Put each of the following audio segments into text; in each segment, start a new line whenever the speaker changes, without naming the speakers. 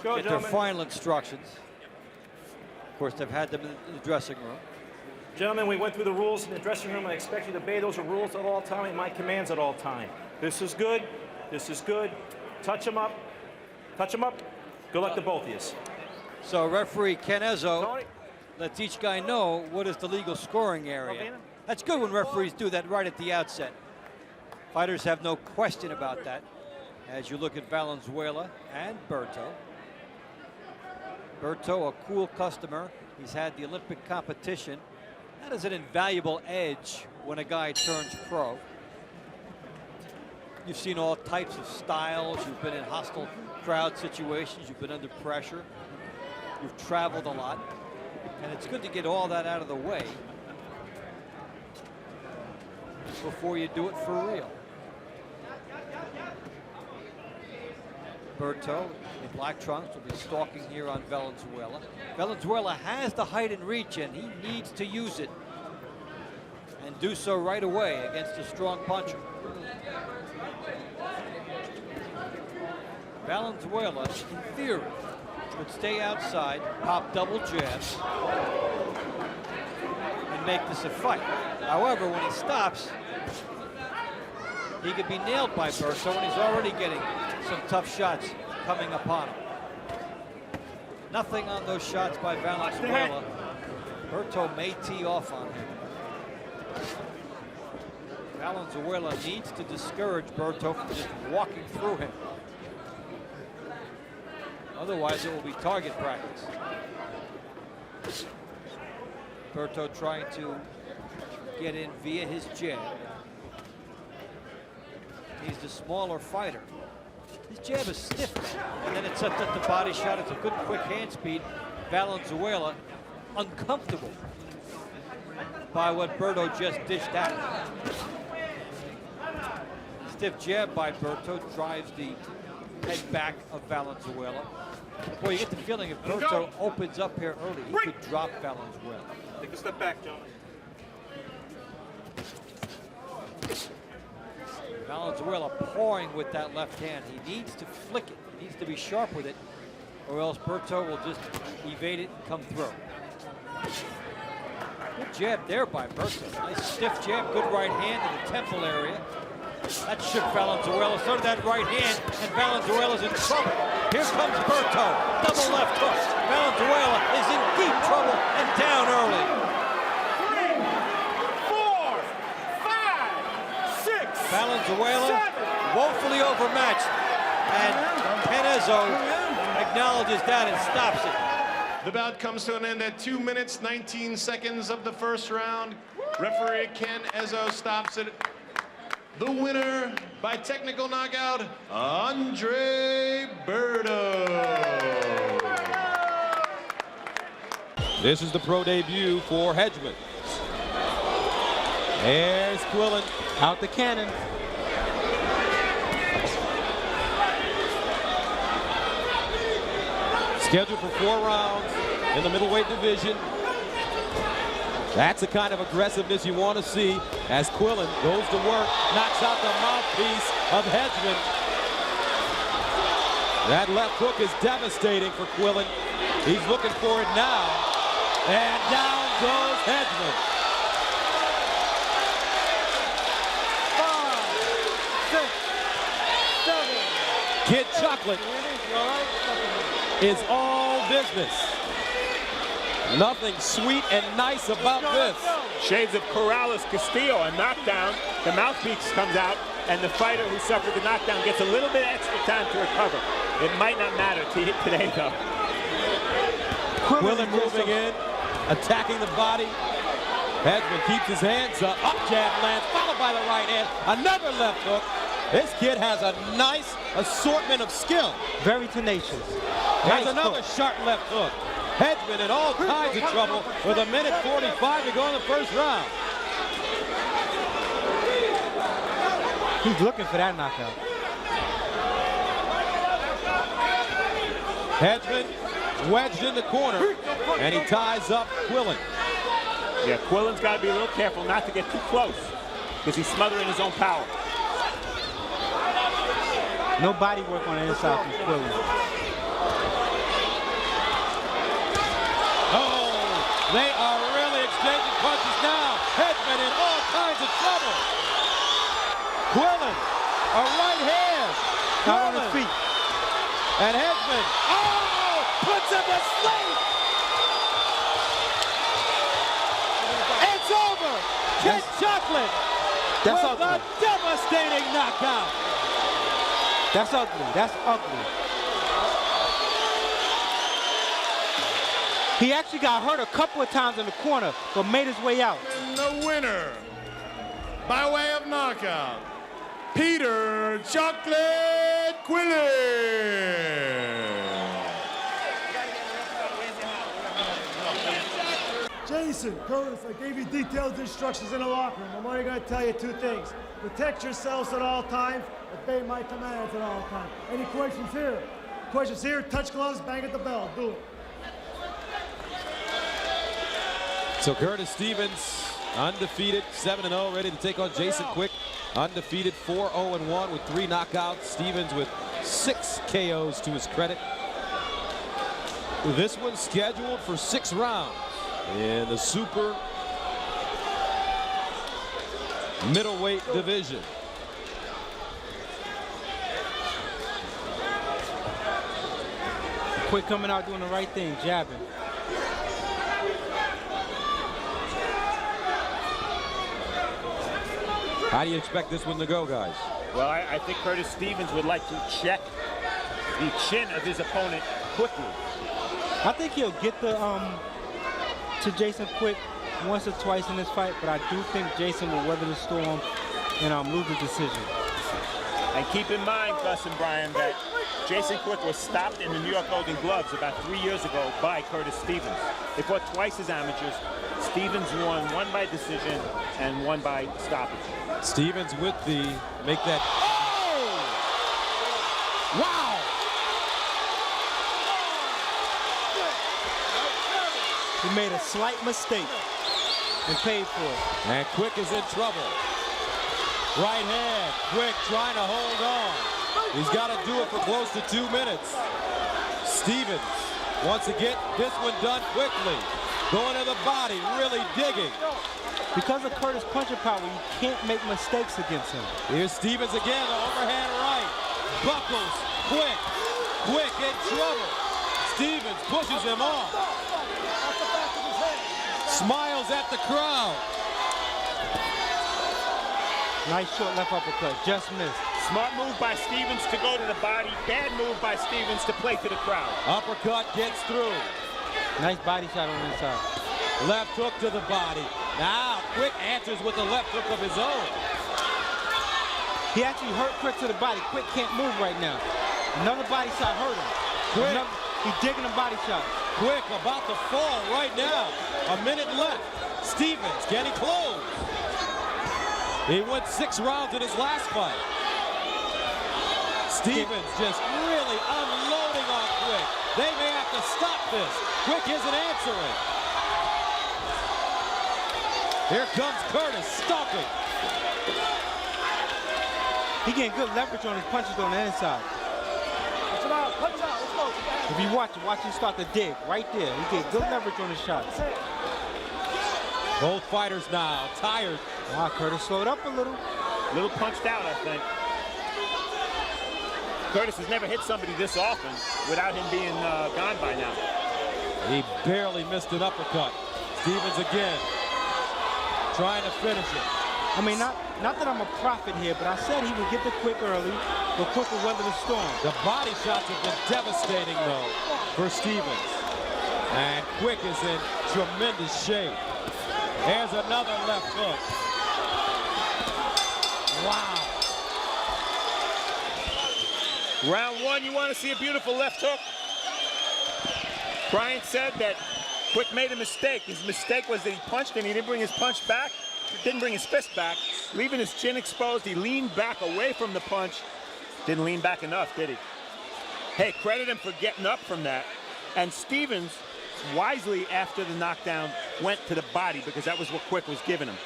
go,
get their final instructions. Of course, they've had them in the dressing room.
Gentlemen, we went through the rules in the dressing room. I expect you to obey those rules at all time and my commands at all time. This is good. This is good. Touch them up. Touch them up. Good luck to both of you.
So referee Ken Ezzo lets each guy know what is the legal scoring area. That's good when referees do that right at the outset. Fighters have no question about that. As you look at Valenzuela and Berto. Berto, a cool customer. He's had the Olympic competition. That is an invaluable edge when a guy turns pro. You've seen all types of styles. You've been in hostile crowd situations. You've been under pressure. You've traveled a lot. And it's good to get all that out of the way before you do it for real. Berto in black trunks will be stalking here on Valenzuela. Valenzuela has the height and reach, and he needs to use it and do so right away against a strong puncher. Valenzuela, in theory, would stay outside, pop double jabs, and make this a fight. However, when he stops, he could be nailed by Berto, and he's already getting some tough shots coming upon him. Nothing on those shots by Valenzuela. Berto may tee off on him. Valenzuela needs to discourage Berto from just walking through him. Otherwise, it will be target practice. Berto trying to get in via his jab. He's the smaller fighter. His jab is stiff, and then it sets up the body shot. It's a good, quick hand speed. Valenzuela uncomfortable by what Berto just dished out. Stiff jab by Berto drives the head back of Valenzuela. Boy, you get the feeling if Berto opens up here early, he could drop Valenzuela.
Take a step back, gentlemen.
Valenzuela pawing with that left hand. He needs to flick it. He needs to be sharp with it, or else Berto will just evade it and come through. Good jab there by Berto. Nice stiff jab, good right hand to the temple area. That shook Valenzuela. So did that right hand, and Valenzuela's in trouble. Here comes Berto. Double left hook. Valenzuela is in deep trouble and down early.
3, 4, 5, 6.
Valenzuela woefully overmatched, and Ken Ezzo acknowledges that and stops it.
The bout comes to an end at 2 minutes, 19 seconds of the first round. Referee Ken Ezzo stops it. The winner by technical knockout, Andre Berto.
This is the pro debut for Hedgeman. There's Quillen out the cannon. Scheduled for 4 rounds in the middleweight division. That's the kind of aggressiveness you want to see as Quillen goes to work, knocks out the mouthpiece of Hedgeman. That left hook is devastating for Quillen. He's looking for it now. And down goes Hedgeman.
5, 6, 7.
Kid Chocolate is all business. Nothing sweet and nice about this.
Shades of Corrales Castillo, a knockdown. The mouthpiece comes out, and the fighter who suffered the knockdown gets a little bit extra time to recover. It might not matter today, though.
Quillen moving in, attacking the body. Hedgeman keeps his hands up. Up jab lands, followed by the right hand. Another left hook. This kid has a nice assortment of skill.
Very tenacious.
There's another sharp left hook. Hedgeman in all kinds of trouble with 1:45 to go in the first round.
He's looking for that knockout.
Hedgeman wedged in the corner, and he ties up Quillen.
Yeah, Quillen's got to be a little careful not to get too close, because he's smothering his own power.
No body work on the inside from Quillen.
They are really exchanging punches now. Hedman in all kinds of trouble. Quillen, a right hand.
Not on his feet.
And Hedman, puts him to sleep. It's over. Kid Chocolate
That's
with
ugly.
a devastating knockout.
That's ugly. That's ugly. He actually got hurt a couple of times in the corner, but made his way out.
And the winner, by way of knockout, Peter Chocolate Quillen.
Jason, Curtis, I gave you detailed instructions in the locker room. I'm only going to tell you two things. Protect yourselves at all times. Obey my commands at all times. Any questions here? Questions here? Touch gloves, bang at the bell. Do it.
So Curtis Stevens, undefeated, 7-0, ready to take on Jason Quick. Undefeated, 4-0-1 with 3 knockouts. Stevens with 6 KOs to his credit. This one's scheduled for 6 rounds in the super middleweight division.
Quick coming out doing the right thing, jabbing.
How do you expect this one to go, guys?
Well, I think Curtis Stevens would like to check the chin of his opponent quickly.
I think he'll get the to Jason Quick once or twice in this fight, but I do think Jason will weather the storm and lose the decision.
And keep in mind, Gus and Brian, that Jason Quick was stopped in the New York Golden Gloves about 3 years ago by Curtis Stevens. They fought twice as amateurs. Stevens won, one by decision and one by stoppage.
Stevens with the make that. Oh! Wow!
He made a slight mistake and paid for it.
And Quick is in trouble. Right hand, Quick trying to hold on. He's got to do it for close to 2 minutes. Stevens wants to get this one done quickly. Going to the body, really digging.
Because of Curtis' punching power, you can't make mistakes against him.
Here's Stevens again, the overhand right. Buckles, Quick. Quick in trouble. Stevens pushes him off. Smiles at the crowd.
Nice short left uppercut, just missed.
Smart move by Stevens to go to the body. Bad move by Stevens to play to the crowd.
Uppercut gets through.
Nice body shot on the inside.
Left hook to the body. Now Quick answers with a left hook of his own.
He actually hurt Quick to the body. Quick can't move right now. Another body shot hurt him.
Quick.
He's digging a body shot.
Quick about to fall right now. A minute left. Stevens getting close. He went 6 rounds in his last fight. Stevens just really unloading on Quick. They may have to stop this. Quick isn't answering. Here comes Curtis stalking.
He getting good leverage on his punches on the inside.
Punch him out. Punch out. Let's go.
If you watch him start to dig right there. He get good leverage on his shots.
Both fighters now tired.
Wow, Curtis slowed up a little.
A little punched out, I think. Curtis has never hit somebody this often without him being gone by now.
He barely missed an uppercut. Stevens again, trying to finish it.
I mean, not that I'm a prophet here, but I said he would get the Quick early, but Quick will weather the storm.
The body shots have been devastating, though, for Stevens. And Quick is in tremendous shape. There's another left hook. Wow.
Round 1, you want to see a beautiful left hook? Brian said that Quick made a mistake. His mistake was that he punched and he didn't bring his punch back, didn't bring his fist back, leaving his chin exposed. He leaned back away from the punch. Didn't lean back enough, did he? Hey, credit him for getting up from that. And Stevens, wisely after the knockdown, went to the body because that was what Quick was giving him.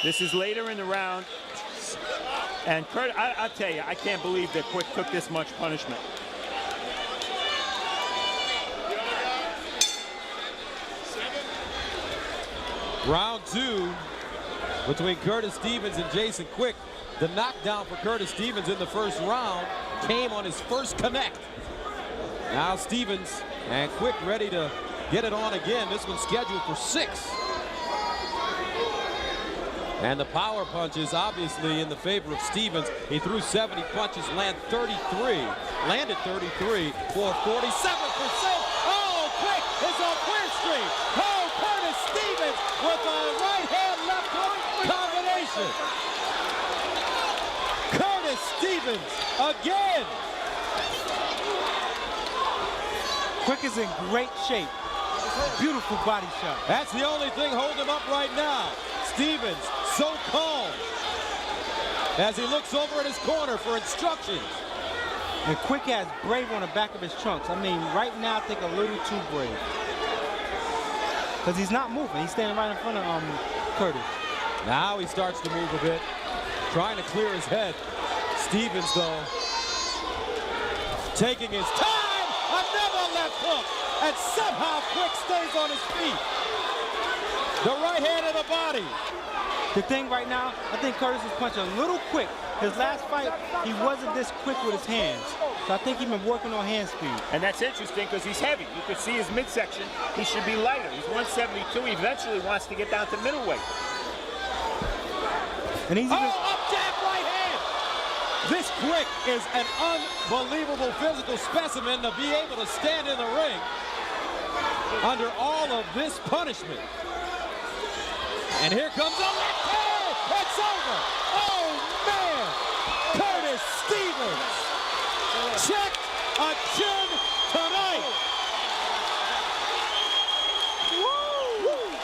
This is later in the round. And Kurt, I'll tell you, I can't believe that Quick took this much punishment.
Round 2 between Curtis Stevens and Jason Quick. The knockdown for Curtis Stevens in the first round came on his first connect. Now Stevens and Quick ready to get it on again. This one's scheduled for 6. And the power punch is obviously in the favor of Stevens. He threw 70 punches, landed 33 for 47%. Oh, Quick is on clear streak. Oh, Curtis Stevens with a right hand, left hook combination. Curtis Stevens again.
Quick is in great shape. Beautiful body shot.
That's the only thing holding him up right now. Stevens so calm as he looks over at his corner for instructions.
And Quick has brave on the back of his trunks. I mean, right now I think a little too brave. Because he's not moving. He's standing right in front of Curtis.
Now he starts to move a bit, trying to clear his head. Stevens, though, taking his time. Another left hook. And somehow Quick stays on his feet. The right hand of the body.
The thing right now, I think Curtis is punching a little quick. His last fight, he wasn't this quick with his hands. So I think he's been working on hand speed.
And that's interesting because he's heavy. You can see his midsection. He should be lighter. He's 172. He eventually wants to get down to middleweight.
And he's even...
up jab right hand. This Quick is an unbelievable physical specimen to be able to stand in the ring under all of this punishment. And here comes a left hand. It's over. Oh, man. Curtis Stevens. Check a chin tonight.
Woo!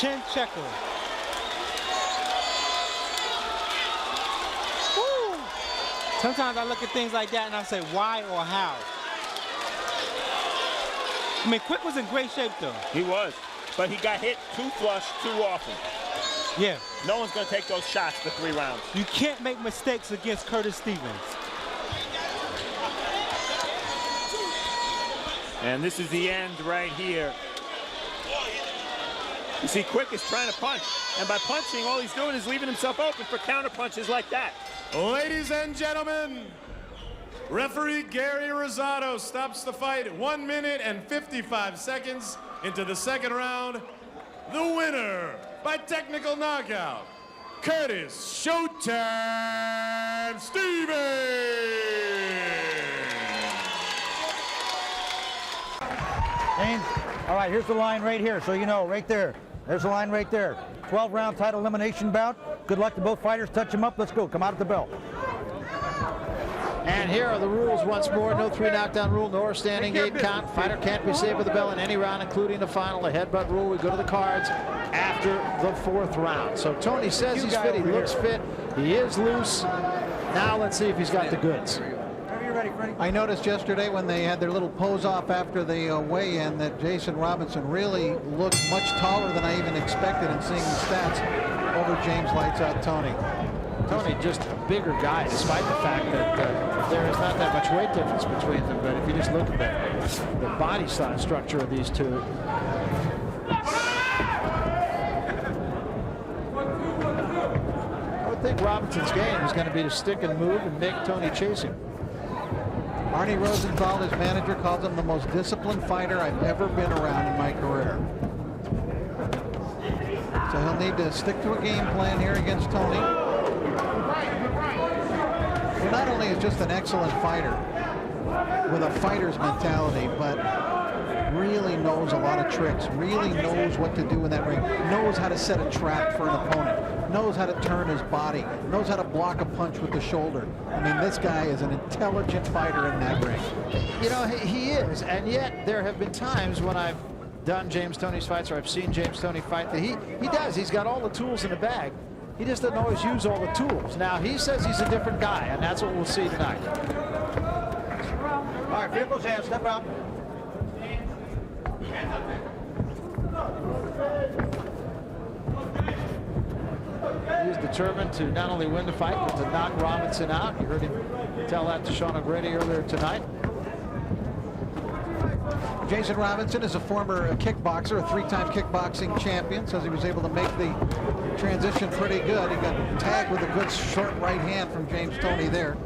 Chin checker. Woo! Sometimes I look at things like that and I say, why or how? I mean, Quick was in great shape, though.
He was. But he got hit too flush too often.
Yeah.
No one's going to take those shots for 3 rounds.
You can't make mistakes against Curtis Stevens.
And this is the end right here. You see, Quick is trying to punch. And by punching, all he's doing is leaving himself open for counter punches like that.
Ladies and gentlemen, referee Gary Rosado stops the fight 1 minute and 55 seconds into the second round. The winner by technical knockout, Curtis Showtime Stevens.
James, all right, here's the line right here, so you know, right there. There's the line right there. 12-round title elimination bout. Good luck to both fighters. Touch them up. Let's go. Come out at the bell.
And here are the rules once more. No 3 knockdown rule, nor standing 8 count. Fighter can't be saved with the bell in any round, including the final. A headbutt rule. We go to the cards after the 4th round. So Tony says he's fit. He looks fit. He is loose. Now let's see if he's got the goods.
I noticed yesterday when they had their little pose off after the weigh-in that Jason Robinson really looked much taller than I even expected in seeing the stats over James Lights Out Tony.
Tony just a bigger guy, despite the fact that there is not that much weight difference between them. But if you just look at the body style structure of these two. I would think Robinson's game is going to be to stick and move and make Tony chase him.
Arnie Rosenthal, his manager, calls him the most disciplined fighter I've ever been around in my career. So he'll need to stick to a game plan here against Tony. Who not only is just an excellent fighter with a fighter's mentality, but really knows a lot of tricks, really knows what to do in that ring, knows how to set a trap for an opponent, knows how to turn his body, knows how to block a punch with the shoulder. I mean, this guy is an intelligent fighter in that ring.
You know, he is, and yet there have been times when I've done James Toney's fights or I've seen James Toney fight that he does. He's got all the tools in the bag. He just doesn't always use all the tools. Now, he says he's a different guy, and that's what we'll see tonight.
All right, vehicles hands, step out.
He's determined to not only win the fight, but to knock Robinson out. You heard him tell that to Sean O'Grady earlier tonight.
Jason Robinson is a former kickboxer, a 3-time kickboxing champion. Says he was able to make the transition pretty good. He got tagged with a good short right hand from James Toney there.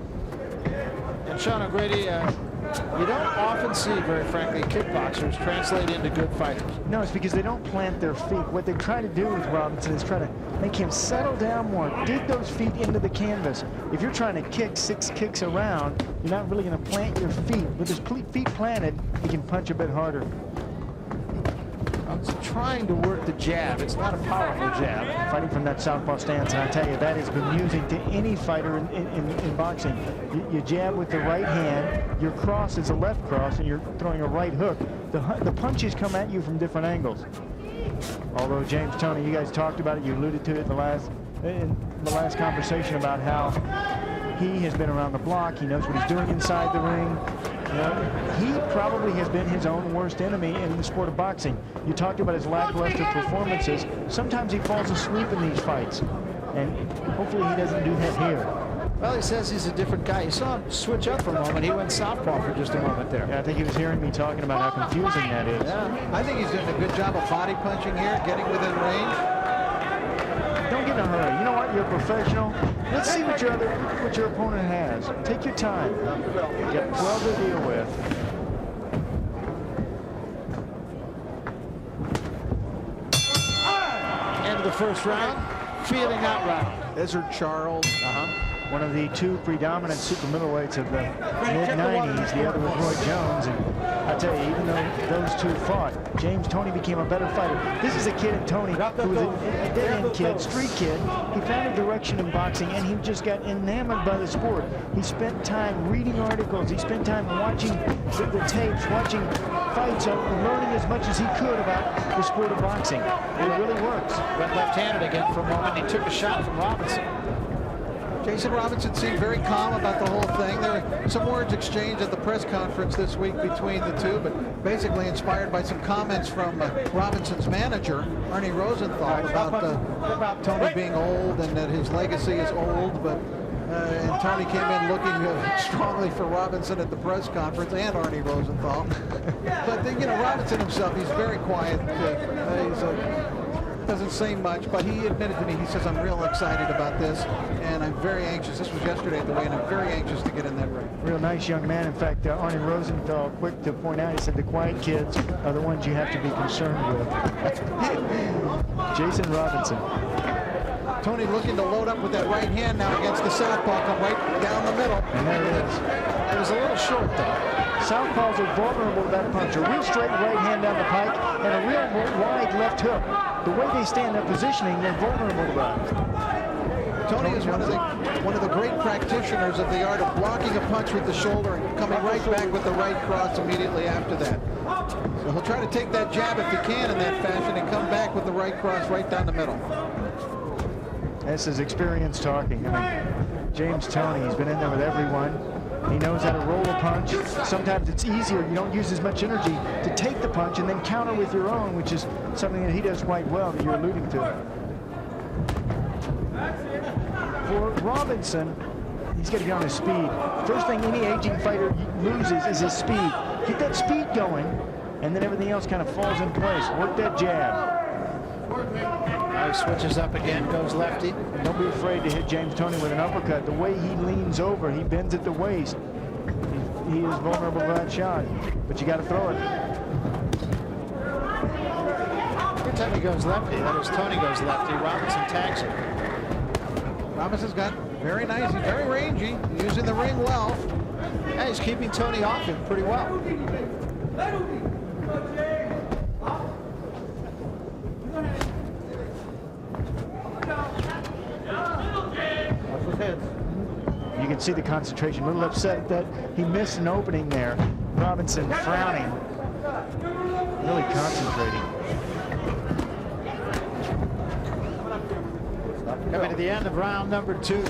And Sean O'Grady, you don't often see, very frankly, kickboxers translate into good fighters.
No, it's because they don't plant their feet. What they try to do with Robinson is try to make him settle down more, dig those feet into the canvas. If you're trying to kick 6 kicks around, you're not really going to plant your feet. With his feet planted, he can punch a bit harder.
Trying to work the jab. It's not a powerful jab.
Fighting from that southpaw stance, and I tell you, that is bemusing to any fighter in boxing. You jab with the right hand, your cross is a left cross, and you're throwing a right hook. The punches come at you from different angles. Although James Toney, you guys talked about it, you alluded to it in the last conversation about how he has been around the block. He knows what he's doing inside the ring. You know, he probably has been his own worst enemy in the sport of boxing. You talked about his lackluster performances. Sometimes he falls asleep in these fights, and hopefully he doesn't do that here.
Well, he says he's a different guy. You saw him switch up for a moment. He went southpaw for just a moment there.
Yeah, I think he was hearing me talking about how confusing that is.
Yeah, I think he's doing a good job of body punching here, getting within range.
Don't get in a hurry. You know what? You're a professional. Let's see what your opponent has. Take your time. You got 12 to deal with.
End of the first round. Feeling out round.
Ezra Charles.
One of the 2 predominant super middleweights of the mid-90s. The other was Roy Jones. And I tell you, even though those 2 fought, James Toney became a better fighter. This is a kid in Toney who was a dead-end kid, street kid. He found a direction in boxing, and he just got enamored by the sport. He spent time reading articles. He spent time watching the tapes, watching fights, and learning as much as he could about the sport of boxing. It really works.
Went left-handed again for a moment. He took a shot from Robinson.
Jason Robinson seemed very calm about the whole thing. There were some words exchanged at the press conference this week between the two, but basically inspired by some comments from Robinson's manager, Arnie Rosenthal, about Toney being old and that his legacy is old. But and Toney came in looking strongly for Robinson at the press conference, and Arnie Rosenthal. But you know, Robinson himself, he's very quiet. Doesn't say much, but he admitted to me, he says, I'm real excited about this, and I'm very anxious. This was yesterday at the weigh-in. I'm very anxious to get in that ring.
Real nice young man. In fact, Arnie Rosenthal, quick to point out, he said the quiet kids are the ones you have to be concerned with. Jason Robinson.
Toney looking to load up with that right hand now against the southpaw, come right down the middle.
And there it is.
It was a little short, though.
Southpaws are vulnerable to that punch. A real straight right hand down the pike and a real wide left hook. The way they stand their positioning, they're vulnerable to that.
Toney is one of the great practitioners of the art of blocking a punch with the shoulder and coming right back with the right cross immediately after that. So he'll try to take that jab if he can in that fashion and come back with the right cross right down the middle.
This is experience talking. I mean, James Toney, he's been in there with everyone. He knows how to roll a punch. Sometimes it's easier. You don't use as much energy to take the punch and then counter with your own, which is something that he does quite well that you're alluding to. For Robinson, he's got to be on his speed. First thing any aging fighter loses is his speed. Get that speed going, and then everything else kind of falls in place. Work that jab.
Now he switches up again, goes lefty.
Don't be afraid to hit James Toney with an uppercut. The way he leans over, he bends at the waist. He is vulnerable to that shot, but you got to throw it.
Every time he goes lefty, that is, Toney goes lefty, Robinson tags him.
Robinson's got very nice, he's very rangy, using the ring well.
And he's keeping Toney off him pretty well.
You can see the concentration. A little upset that he missed an opening there. Robinson frowning, really concentrating.
Coming to the end of round number 2.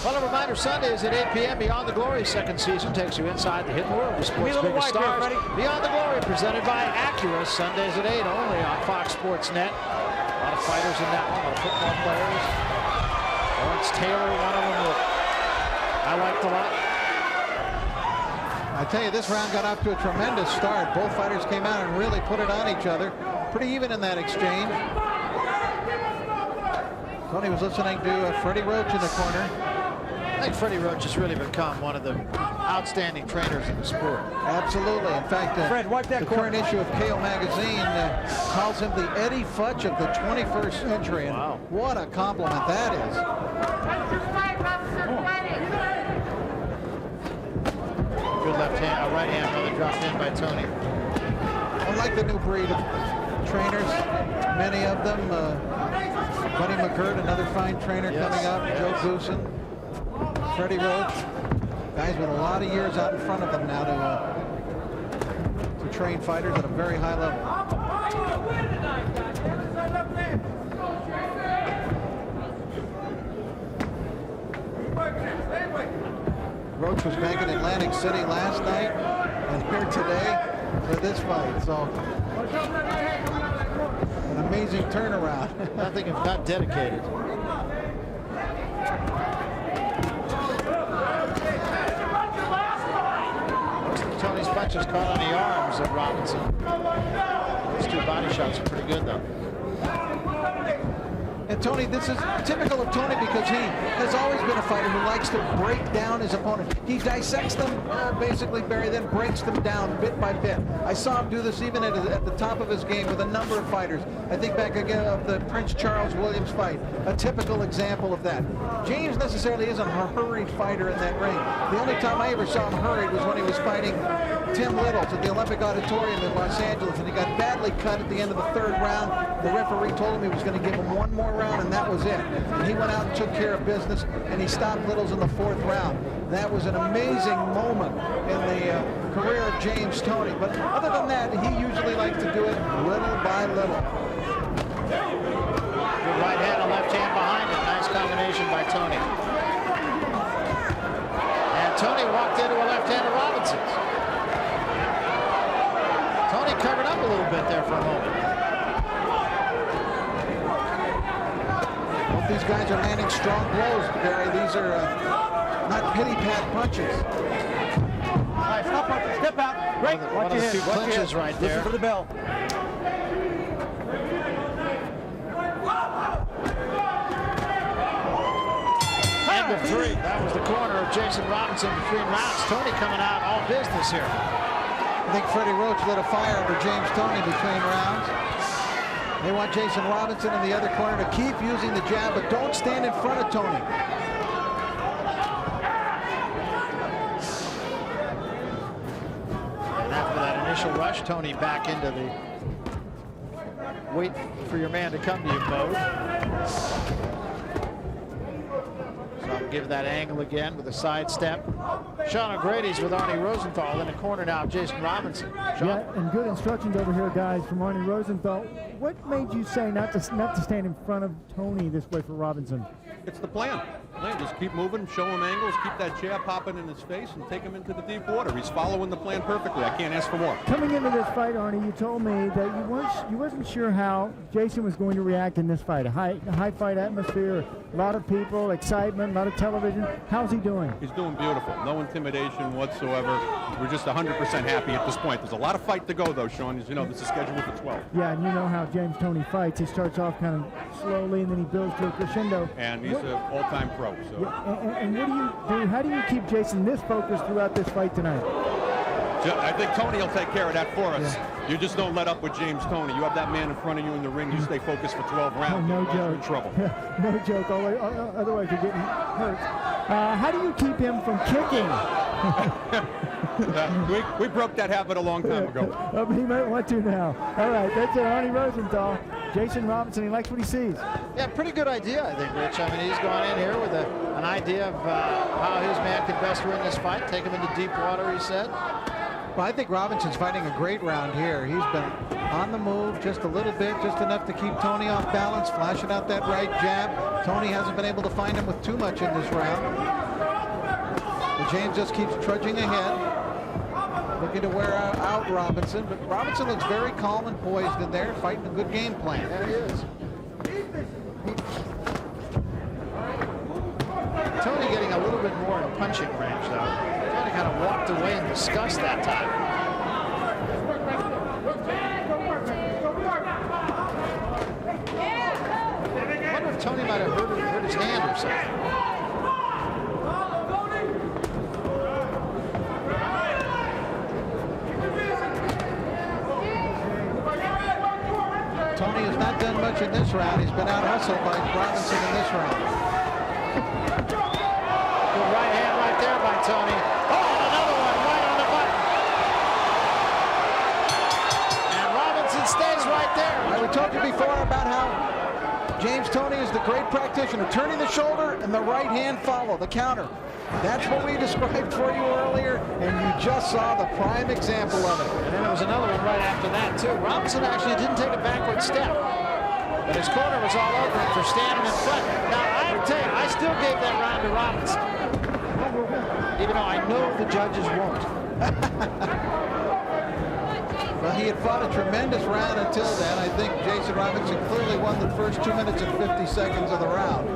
Well, a reminder, Sundays at 8 p.m. Beyond the Glory second season takes you inside the hidden world of sports' biggest stars. Beyond the Glory, presented by Acura, Sundays at 8 only on Fox Sports Net. A lot of fighters in that one, a lot of football players. Lawrence Taylor, one of them with I liked a lot.
I tell you, this round got off to a tremendous start. Both fighters came out and really put it on each other. Pretty even in that exchange. Tony was listening to Freddie Roach in the corner.
I think Freddie Roach has really become one of the outstanding trainers in the sport.
Absolutely. In fact, the current issue of KO Magazine calls him the Eddie Futch of the 21st century. And
wow.
What a compliment that is.
Good left hand, right hand, brother, dropped in by Tony.
I like the new breed of trainers, many of them. Buddy McGirt, another fine trainer coming up.
Yes.
Joe Goosen, Freddie Roach. Guys with a lot of years out in front of them now to train fighters at a very high level. Roach was back in Atlantic City last night and here today for this fight. So an amazing turnaround.
Nothing if not dedicated. Tony's punches caught on the arms of Robinson. Those two body shots are pretty good, though.
And Tony, this is typical of Tony because he has always been a fighter who likes to break down his opponent. He dissects them, basically, Barry, then breaks them down bit by bit. I saw him do this even at the top of his game with a number of fighters. I think back again of the Prince Charles Williams fight, a typical example of that. James necessarily isn't a hurried fighter in that ring. The only time I ever saw him hurried was when he was fighting Tim Littles at the Olympic Auditorium in Los Angeles, and he got badly cut at the end of the third round. The referee told him he was going to give him one more round, and that was it. And he went out and took care of business, and he stopped Littles in the fourth round. That was an amazing moment in the career of James Toney. But other than that, he usually likes to do it little by little.
Good right hand and left hand behind it. Nice combination by Tony. And Tony walked into a left hand of Robinson's. Tony covered up a little bit there for a moment.
Both these guys are landing strong blows, Barry. These are not pity-pat punches.
Nice, stop punches, step out. Great,
One of the two clinches right there.
Listen for the bell. End of three.
That was the corner of Jason Robinson between rounds. Tony coming out all business here.
I think Freddie Roach lit a fire under James Toney between rounds. They want Jason Robinson in the other corner to keep using the jab, but don't stand in front of Toney.
And after that initial rush, Tony back into the wait for your man to come to you mode. So I'll give that angle again with a side step. Sean O'Grady's with Arnie Rosenthal in the corner now, Jason Robinson. Sean?
Yeah, and good instructions over here, guys, from Arnie Rosenthal. What made you say not to stand in front of Tony this way for Robinson?
It's the plan. Just keep moving, show him angles, keep that jab popping in his face, and take him into the deep water. He's following the plan perfectly. I can't ask for more.
Coming into this fight, Arnie, you told me that you wasn't sure how Jason was going to react in this fight. A high fight atmosphere, a lot of people, excitement, a lot of television. How's he doing?
He's doing beautiful. No intimidation whatsoever. We're just 100% happy at this point. There's a lot of fight to go, though, Sean. As you know, this is scheduled for 12.
Yeah, and you know how James Toney fights. He starts off kind of slowly, and then he builds to a crescendo.
And he's an all-time pro. So.
Yeah, and what do you do? How do you keep Jason this focused throughout this fight tonight?
I think Tony will take care of that for us.
Yeah.
You just don't let up with James Toney. You have that man in front of you in the ring. You stay focused for 12 rounds.
No
Otherwise
joke.
you're in trouble.
No joke. Otherwise you're getting hurt. How do you keep him from kicking?
We broke that habit a long time ago.
But he might want to now. All right, that's Arnie Rosenthal. Jason Robinson, he likes what he sees.
Yeah, pretty good idea, I think, Rich. I mean, he's gone in here with an idea of how his man can best win this fight, take him into deep water, he said.
Well, I think Robinson's fighting a great round here. He's been on the move just a little bit, just enough to keep Toney off balance, flashing out that right jab. Toney hasn't been able to find him with too much in this round. But James just keeps trudging ahead, looking to wear out Robinson. But Robinson looks very calm and poised in there, fighting a good game plan.
There he is. Tony getting a little bit more punching range, though. Tony kind of walked away in disgust that time. I wonder if Tony might have hurt his hand or something.
Tony has not done much in this round. He's been out hustled by Robinson in this round.
Good right hand right there by Tony. Oh, another one right on the button. And Robinson stays right there.
We told you before about how James Toney is the great practitioner, turning the shoulder and the right hand follow, the counter. That's what we described for you earlier, and you just saw the prime example of it.
And then there was another one right after that, too. Robinson actually didn't take a backward step, but his corner was all over him for standing in front. Now, I have to tell you, I still gave that round to Robinson, even though I know the judges won't.
Well, he had fought a tremendous round until then. I think Jason Robinson clearly won the first 2 minutes and 50 seconds of the round.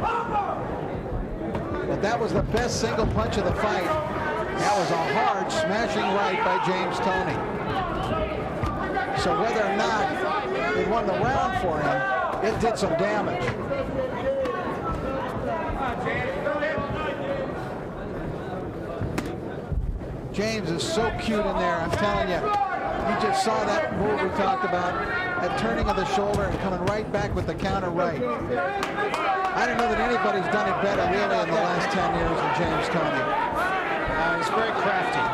But that was the best single punch of the fight. That was a hard smashing right by James Toney. So whether or not it won the round for him, it did some damage. James is so cute in there, I'm telling you. You just saw that move we talked about, that turning of the shoulder and coming right back with the counter right. I don't know that anybody's done it better really in the last 10 years than James Toney.
He's very crafty.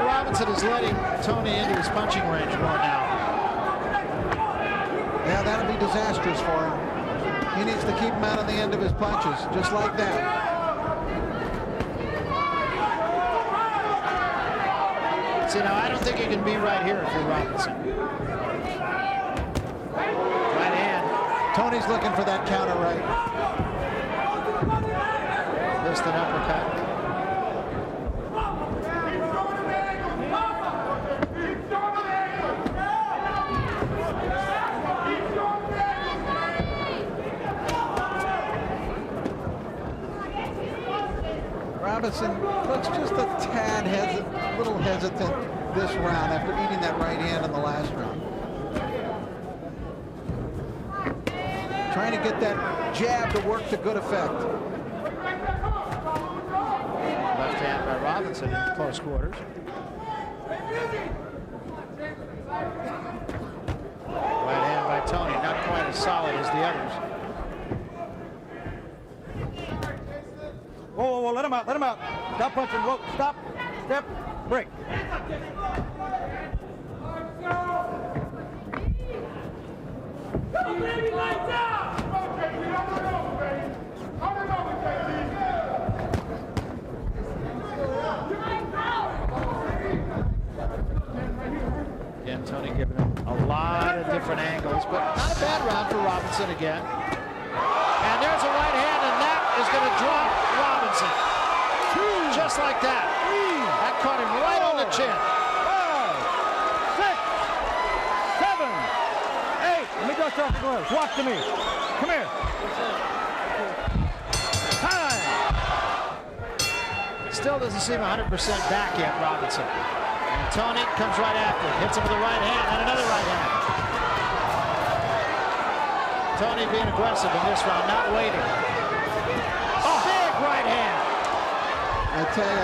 Robinson is letting Toney into his punching range more now.
Yeah, that'll be disastrous for him. He needs to keep him out on the end of his punches, just like that.
See, now I don't think he can be right here if you're Robinson. Right hand.
Tony's looking for that counter right.
Missed an uppercut.
Robinson looks just a tad little hesitant this round after eating that right hand in the last round. Trying to get that jab to work to good effect.
Left hand by Robinson in close quarters. Right hand by Toney, not quite as solid as the others.
Whoa, let him out, let him out. Stop punching, whoa, stop, step, break.
Again, Toney giving him a lot of different angles, but not a bad round for Robinson again. And there's a right hand, and that is going to drop Robinson. Just like that. That caught him right on the chin.
5, 6, 7, 8. Let me dust off the gloves. Walk to me. Come here. Time.
Still doesn't seem 100% back yet, Robinson. And Toney comes right after. Hits him with a right hand and another right hand. Toney being aggressive in this round, not waiting. Oh, big right hand.
I tell you,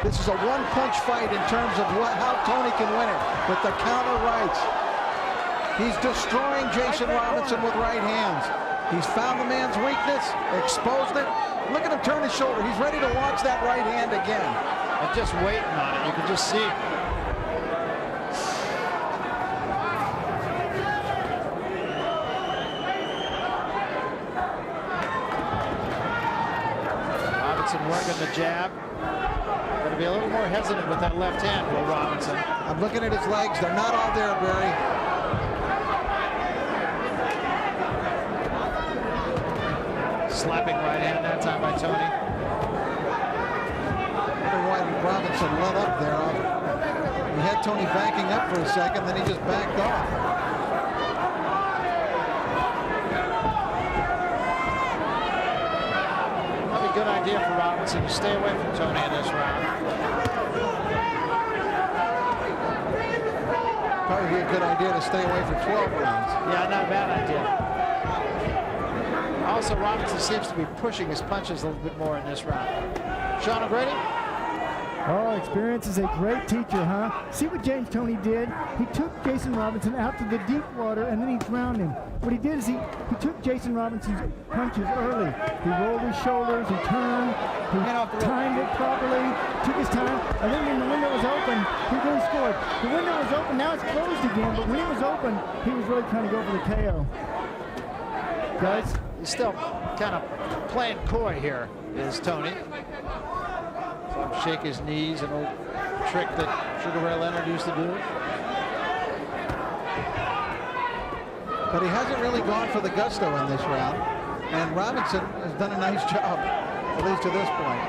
this is a one-punch fight in terms of how Toney can win it with the counter rights. He's destroying Jason Robinson with right hands. He's found the man's weakness, exposed it. Look at him turn his shoulder. He's ready to launch that right hand again.
And just waiting on it. You can just see it. Robinson working the jab. Going to be a little more hesitant with that left hand, Will Robinson.
I'm looking at his legs. They're not all there, Barry.
Slapping right hand that time by Toney.
I wonder why Robinson let up there. He had Toney backing up for a second, then he just backed off.
Robinson to stay away from Toney in this round.
Probably be a good idea to stay away for 12 rounds.
Yeah, not a bad idea. Also, Robinson seems to be pushing his punches a little bit more in this round. Sean O'Grady?
Oh, experience is a great teacher, huh? See what James Toney did? He took Jason Robinson out to the deep water and then he drowned him. What he did is he took Jason Robinson's punches early. He rolled his shoulders, he turned, he timed it properly, took his time, and then when the window was open, he really scored. The window was open, now it's closed again, but when it was open, he was really trying to go for the KO. Guys?
He's still kind of playing coy here, is Toney. Shake his knees, an old trick that Sugar Ray Leonard used to do.
But he hasn't really gone for the gusto in this round. And Robinson has done a nice job, at least to this point.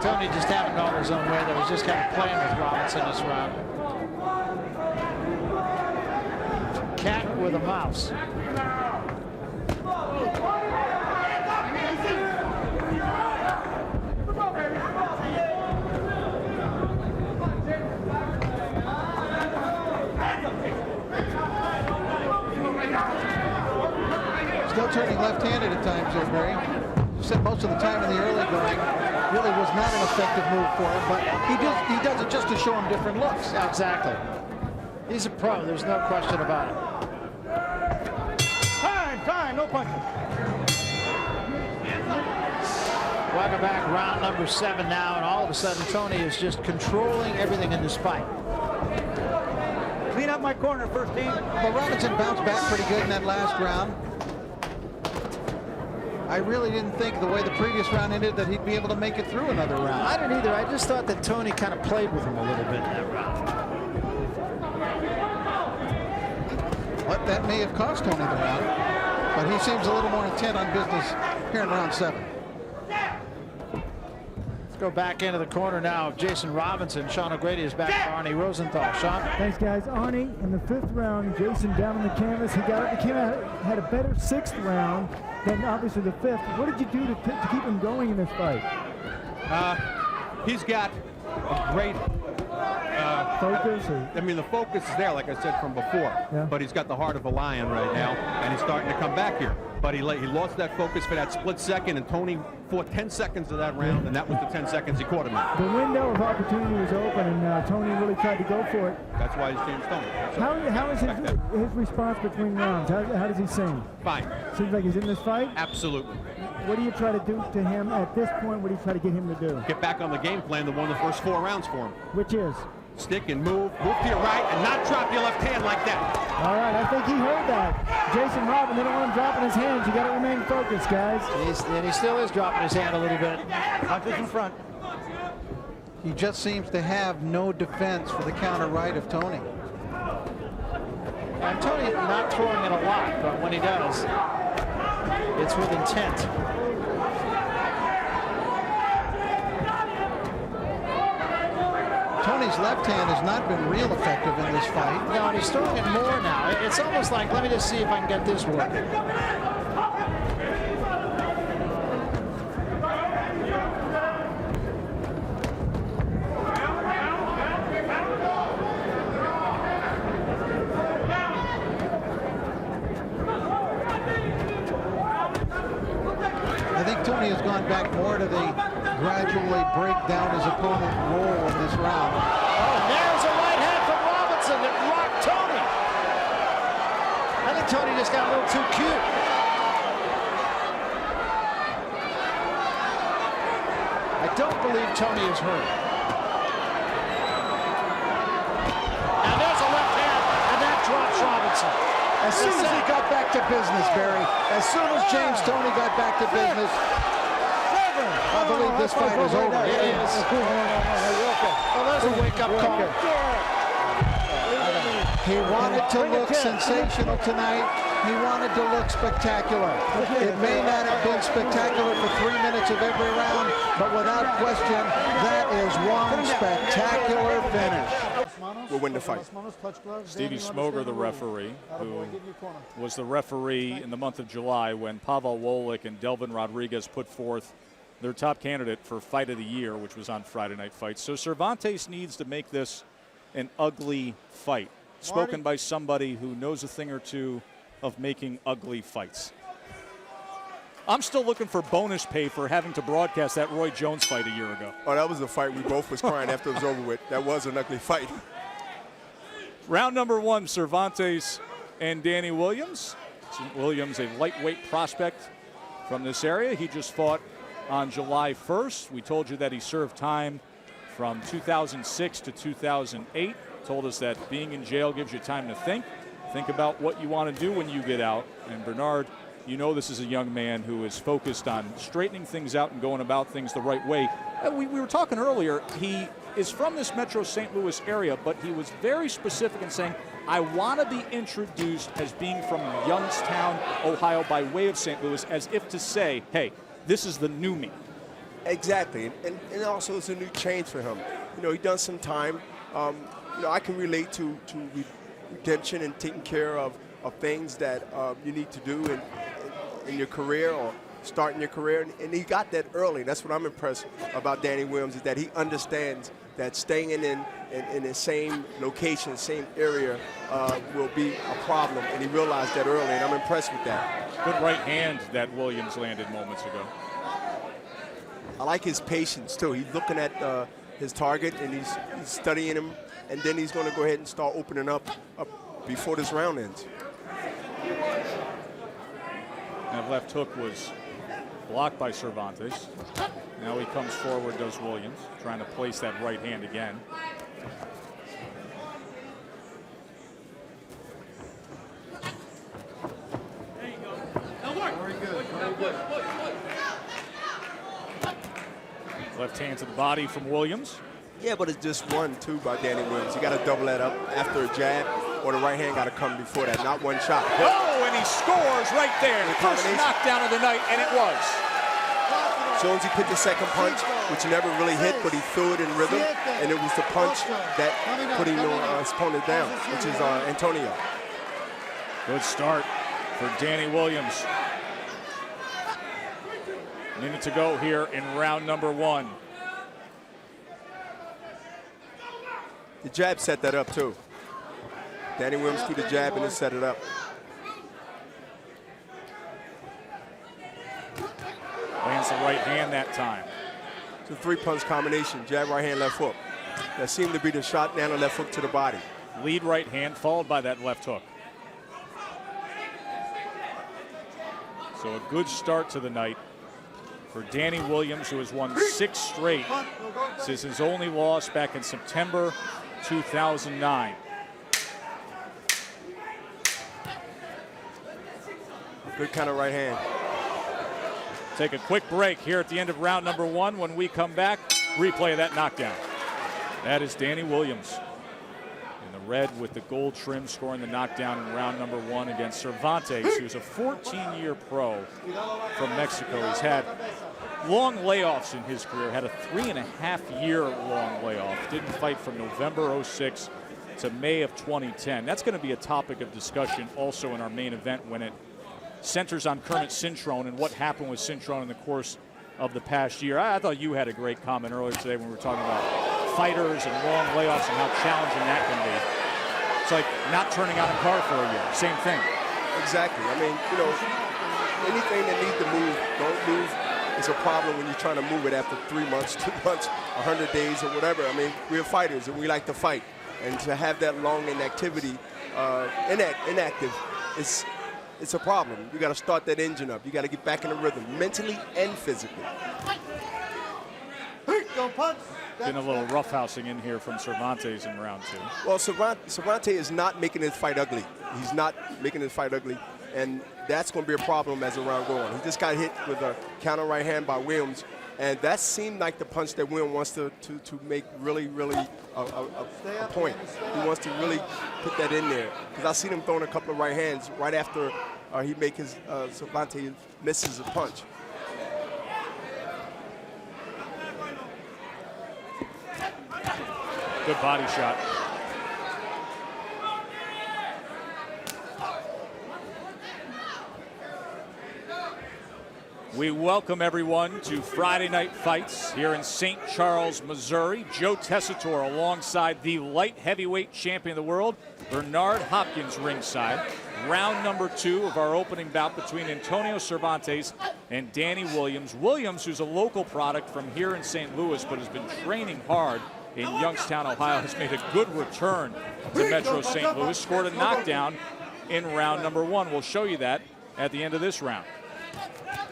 Toney just having it all his own way, though. He's just kind of playing with Robinson this round. Cat with a mouse.
Still turning left-handed at times there, Barry. You said most of the time in the early going really was not an effective move for him, but he does it just to show him different looks.
Exactly. He's a pro, there's no question about it.
Time, no punches.
Welcome back, round number 7 now, and all of a sudden Toney is just controlling everything in this fight.
Clean up my corner, first team.
But Robinson bounced back pretty good in that last round. I really didn't think the way the previous round ended that he'd be able to make it through another round.
I didn't either. I just thought that Toney kind of played with him a little bit in that round.
But that may have cost Toney the round. But he seems a little more intent on business here in round 7.
Let's go back into the corner now of Jason Robinson. Sean O'Grady is back for Arnie Rosenthal. Sean?
Thanks, guys. Arnie, in the 5th round, Jason down on the canvas. He came out, had a better 6th round than obviously the 5th. What did you do to keep him going in this fight?
He's got a great
focus?
I mean, the focus is there, like I said from before.
Yeah.
But he's got the heart of a lion right now, and he's starting to come back here. But he lost that focus for that split second, and Toney fought 10 seconds of that round, and that was the 10 seconds he caught him in.
The window of opportunity was open, and Toney really tried to go for it.
That's why he's James Toney.
How is his response between rounds? How does he sing?
Fine.
Seems like he's in this fight?
Absolutely.
What do you try to do to him at this point? What do you try to get him to do?
Get back on the game plan that won the first 4 rounds for him.
Which is?
Stick and move to your right, and not drop your left hand like that.
All right, I think he heard that. Jason Robinson, they don't want him dropping his hands. You got to remain focused, guys.
And he still is dropping his hand a little bit.
Punches in front.
He just seems to have no defense for the counter right of Toney.
And Toney not throwing it a lot, but when he does, it's with intent.
Toney's left hand has not been real effective in this fight.
No, and he's throwing it more now. It's almost like, let me just see if I can get this working.
I think Toney has gone back more to the gradually break down his opponent role in this round.
Oh, there's a right hand from Robinson that rocked Toney. I think Toney just got a little too cute. I don't believe Toney is hurt. And there's a left hand, and that drops Robinson.
As soon as he got back to business, Barry, as soon as James Toney got back to business, I believe this fight is over.
It is. Well, there's a wake-up call.
He wanted to look sensational tonight. He wanted to look spectacular. It may not have been spectacular for 3 minutes of every round, but without question, that is one spectacular finish.
will win the fight.
Stevie Smoger, the referee, who was the referee in the month of July when Pavel Wolik and Delvin Rodriguez put forth their top candidate for Fight of the Year, which was on Friday Night Fights. So Cervantes needs to make this an ugly fight. Spoken by somebody who knows a thing or two of making ugly fights. I'm still looking for bonus pay for having to broadcast that Roy Jones fight a year ago.
Oh, that was the fight we both was crying after it was over with. That was an ugly fight.
Round number 1, Cervantes and Danny Williams. Williams, a lightweight prospect from this area. He just fought on July 1st. We told you that he served time from 2006 to 2008. Told us that being in jail gives you time to think about what you want to do when you get out. And Bernard, you know this is a young man who is focused on straightening things out and going about things the right way. We were talking earlier, he is from this Metro St. Louis area, but he was very specific in saying, I want to be introduced as being from Youngstown, Ohio, by way of St. Louis, as if to say, hey, this is the new me.
Exactly, and also it's a new change for him. You know, he done some time. You know, I can relate to redemption and taking care of things that you need to do in your career or starting your career, and he got that early. That's what I'm impressed about Danny Williams, is that he understands that staying in the same location, same area will be a problem, and he realized that early, and I'm impressed with that.
Good right hand that Williams landed moments ago.
I like his patience, too. He's looking at his target, and he's studying him, and then he's going to go ahead and start opening up before this round ends.
That left hook was blocked by Cervantes. Now he comes forward, does Williams, trying to place that right hand again. Left hand to the body from Williams.
Yeah, but it's just one, too, by Danny Williams. You got to double that up after a jab, or the right hand got to come before that, not one shot.
Oh, and he scores right there. The first knockdown of the night, and it was.
Jones, he put the second punch, which he never really hit, but he threw it in rhythm, and it was the punch that put his opponent down, which is Antonio.
Good start for Danny Williams. Minute to go here in round number 1.
The jab set that up, too. Danny Williams threw the jab and then set it up.
Lands the right hand that time.
It's a 3-punch combination, jab, right hand, left hook. That seemed to be the shot, down the left hook to the body.
Lead right hand followed by that left hook. So a good start to the night for Danny Williams, who has won 6 straight. This is his only loss back in September 2009.
Good kind of right hand.
Take a quick break here at the end of round number 1. When we come back, replay of that knockdown. That is Danny Williams in the red with the gold trim, scoring the knockdown in round number 1 against Cervantes, who's a 14-year pro from Mexico. He's had long layoffs in his career, had a 3.5-year long layoff. Didn't fight from November 06 to May of 2010. That's going to be a topic of discussion also in our main event when it centers on Kermit Cintrone and what happened with Cintrone in the course of the past year. I thought you had a great comment earlier today when we were talking about fighters and long layoffs and how challenging that can be. It's like not turning on a car for a year. Same thing.
Exactly. I mean, you know, anything that needs to move, don't move. It's a problem when you're trying to move it after 3 months, 2 months, 100 days or whatever. I mean, we're fighters and we like to fight. And to have that long inactivity, inactive, it's a problem. You got to start that engine up. You got to get back in the rhythm, mentally and physically.
Been a little roughhousing in here from Cervantes in round 2.
Well, Cervantes is not making his fight ugly. He's not making his fight ugly, and that's going to be a problem as the round goes on. He just got hit with a counter right hand by Williams, and that seemed like the punch that Williams wants to make really a point. He wants to really put that in there, because I've seen him throwing a couple of right hands right after he make his Cervantes misses a punch.
Good body shot. We welcome everyone to Friday Night Fights here in St. Charles, Missouri. Joe Tessitore alongside the light heavyweight champion of the world, Bernard Hopkins, ringside. Round number 2 of our opening bout between Antonio Cervantes and Danny Williams. Williams, who's a local product from here in St. Louis, but has been training hard in Youngstown, Ohio, has made a good return to Metro St. Louis, scored a knockdown in round number 1. We'll show you that at the end of this round.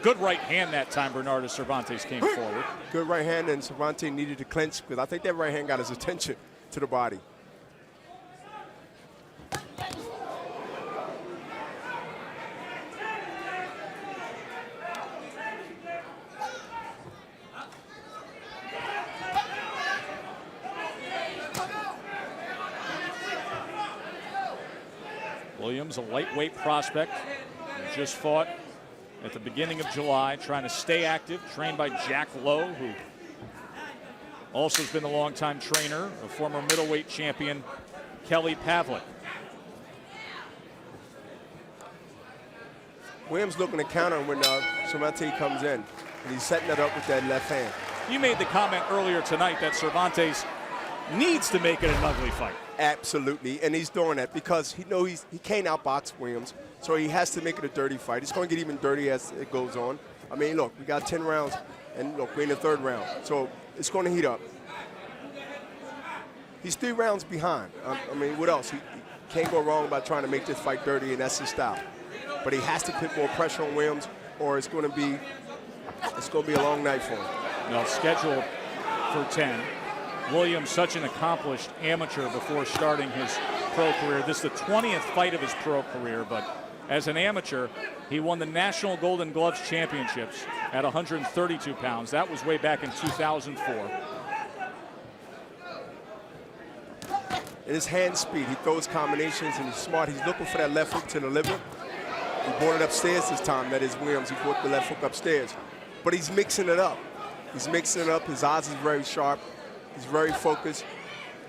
Good right hand that time, Bernardo Cervantes came forward.
Good right hand, and Cervantes needed to clinch because I think that right hand got his attention to the body.
Williams, a lightweight prospect, just fought at the beginning of July, trying to stay active, trained by Jack Lowe, who also has been the longtime trainer of former middleweight champion Kelly Pavlik.
Williams looking to counter when Cervantes comes in, and he's setting it up with that left hand.
You made the comment earlier tonight that Cervantes needs to make it an ugly fight.
Absolutely, and he's doing that because he knows he can't outbox Williams, so he has to make it a dirty fight. It's going to get even dirty as it goes on. I mean, look, we got 10 rounds, and look, we're in the 3rd round, so it's going to heat up. He's 3 rounds behind. I mean, what else? He can't go wrong by trying to make this fight dirty, and that's his style. But he has to put more pressure on Williams, or it's going to be a long night for him.
Now scheduled for 10. Williams, such an accomplished amateur before starting his pro career. This is the 20th fight of his pro career, but as an amateur, he won the National Golden Gloves Championships at 132 pounds. That was way back in 2004.
And his hand speed, he throws combinations, and he's smart. He's looking for that left hook to the liver. He brought it upstairs this time. That is Williams. He brought the left hook upstairs. But he's mixing it up. He's mixing it up. His eyes is very sharp. He's very focused.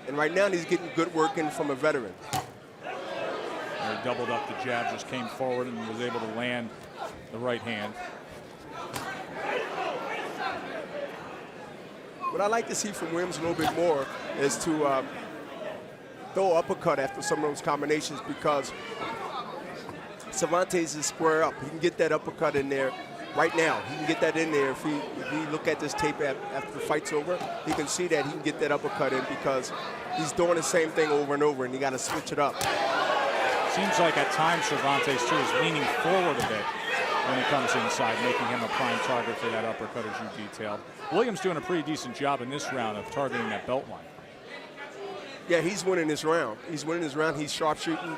And right now he's getting good work in from a veteran.
He doubled up the jab, just came forward and was able to land the right hand.
What I like to see from Williams a little bit more is to throw uppercut after some of those combinations, because Cervantes is square up. He can get that uppercut in there right now. He can get that in there. If he look at this tape after the fight's over, he can see that he can get that uppercut in, because he's doing the same thing over and over, and you got to switch it up.
Seems like at times Cervantes, too, is leaning forward a bit when he comes inside, making him a prime target for that uppercut, as you detailed. Williams doing a pretty decent job in this round of targeting that belt line.
Yeah, he's winning this round. He's winning this round. He's sharpshooting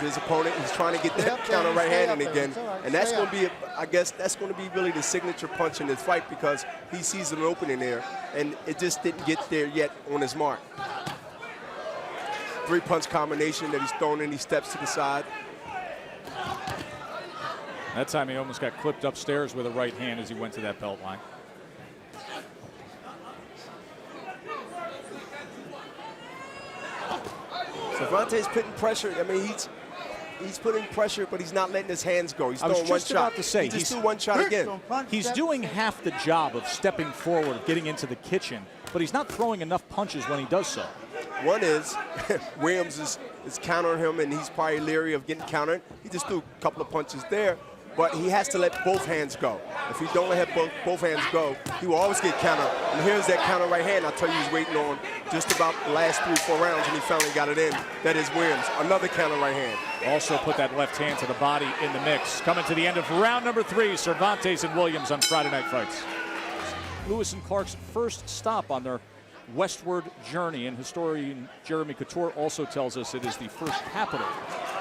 his opponent. He's trying to get that counter right hand in again. And that's going to be, I guess, that's going to be really the signature punch in this fight, because he sees an opening there, and it just didn't get there yet on his mark. 3-punch combination that he's thrown in. He steps to the side.
That time he almost got clipped upstairs with a right hand as he went to that belt line.
Cervantes putting pressure. I mean, he's putting pressure, but he's not letting his hands go. He's throwing one shot.
About to say,
he just threw one shot again.
He's doing half the job of stepping forward, of getting into the kitchen, but he's not throwing enough punches when he does so.
One is Williams is countering him, and he's probably leery of getting countered. He just threw a couple of punches there, but he has to let both hands go. If he don't let both hands go, he will always get countered. And here's that counter right hand I tell you he's waiting on just about the last 3-4 rounds, and he finally got it in. That is Williams. Another counter right hand.
Also put that left hand to the body in the mix. Coming to the end of round number 3, Cervantes and Williams on Friday Night Fights. Lewis and Clark's first stop on their westward journey, and historian Jeremy Couture also tells us it is the first capital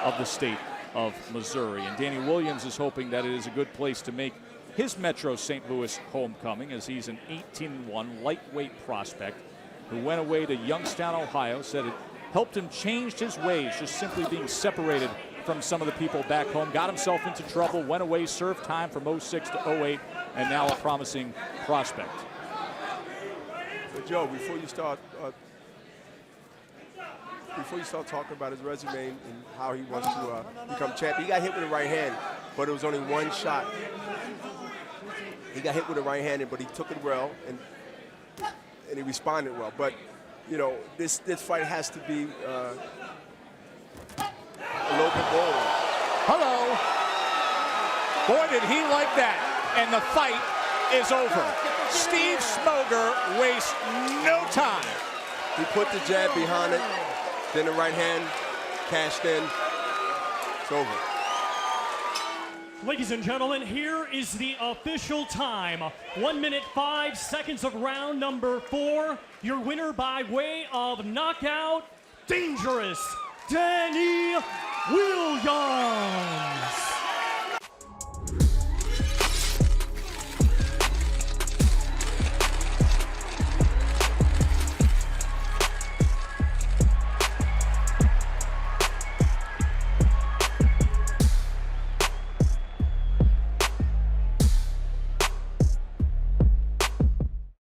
of the state of Missouri. And Danny Williams is hoping that it is a good place to make his Metro St. Louis homecoming, as he's an 18-1 lightweight prospect who went away to Youngstown, Ohio, said it helped him change his ways, just simply being separated from some of the people back home, got himself into trouble, went away, served time from 06 to 08, and now a promising prospect.
So Joe, before you start talking about his resume and how he wants to become champion, he got hit with the right hand, but it was only one shot. He got hit with a right-handed, but he took it well and he responded well. But you know, this fight has to be a little bit bold.
Hello. Boy, did he like that. And the fight is over. Steve Smoger wastes no time.
He put the jab behind it, then the right hand cashed in. It's over.
Ladies and gentlemen, here is the official time. 1 minute 5 seconds of round number 4. Your winner by way of knockout, Dangerous Danny Williams.